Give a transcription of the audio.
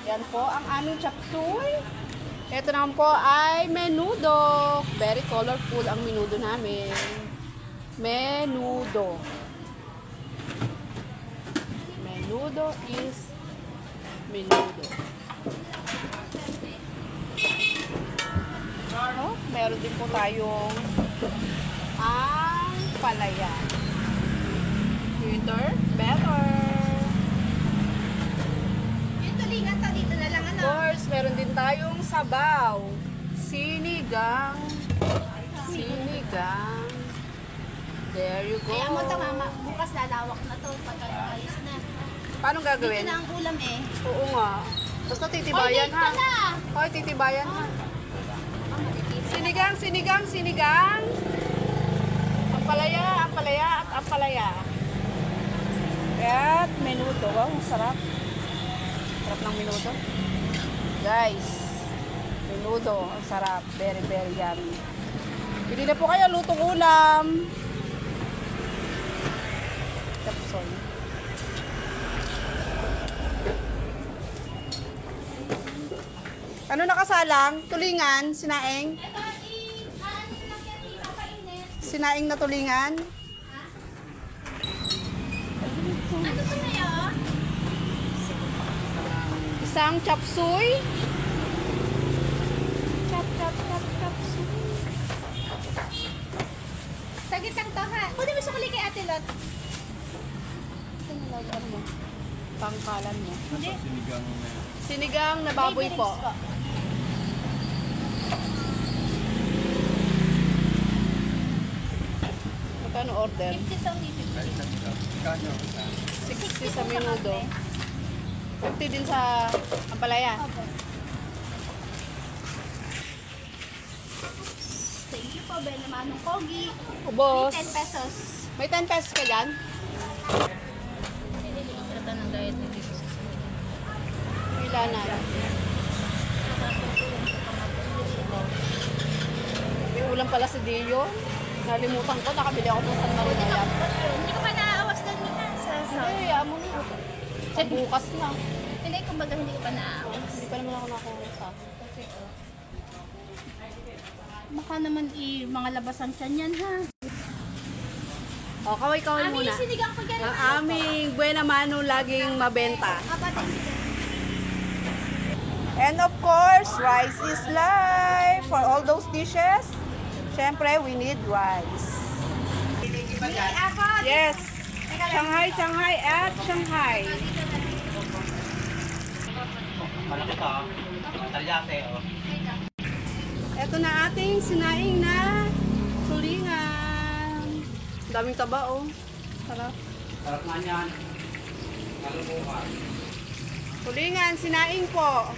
Yan po ang aming chop suey. Ito naman po ay menudo. Very colorful ang menudo namin. Menudo. Menudo is menudo. Oh, meron din po tayong ang palaya. Sweeter, better. Yung tulingan ta dito na lang Of ano. course, meron din tayong sabaw. Sinigang. Sinigang. There you go. Kaya mo ito mama, bukas lalawak na to pagka ayos na. Paano Dito gagawin? na ang ulam eh. Oo nga. Basta titibayan Oy, ha. late ka na! Hoy, titibayan ha. Matitipid. Sinigang, sinigang, sinigang. Ampalaya, ampalaya, at ampalaya. At menudo. Wow, ang sarap. Sarap ng menudo. Guys, menudo. Ang sarap. Very, very yummy. Pili na po kayo, lutong ulam. Tapsoy. Ano nakasalang? Tulingan? Sinaing? Ito, ano lang yan, ipapainit. Sinaing na tulingan? Ano to na yun? Isang chop suey? Chop, chop, chop, chop suey. Sagit lang to ha. Kunin mo sukali kay Ate Lot. Ito na lagyan mo. Pangkalan mo. Hindi. Sinigang na baboy Baby po. ribs po. Magkano order? 50 to 50. 60 sa menudo. 50 din sa ampalaya. Opo. Thank you po, Ben. Manong Kogi. Ubos. 10 pesos. May 10 pesos ka dyan? Ito ng diet ni Jesus. Pila na. May ulam pala si Dio. Nalimutan ko, nakabili ako ng San Marinayat. Hindi ko pa naaawas doon nila sa Ay, amo na. Bukas na. Hindi, kumbaga hindi ko pa naaawas. Hindi pa naman ako nakuha sa Baka naman mga labas ang tiyan yan ha. O, kaway-kaway Ami, muna. sinigang ko Ang aming buena mano laging mabenta. Kapatid. And of course, rice is life. For all those dishes, syempre, we need rice. Yes. Shanghai, Shanghai, at Shanghai. Malaki to. Talyase, oh. Ito na ating sinaing na tulingan. Daming taba, oh. Sarap. Sarap nga yan. Malumukan. Tulingan, sinaing po.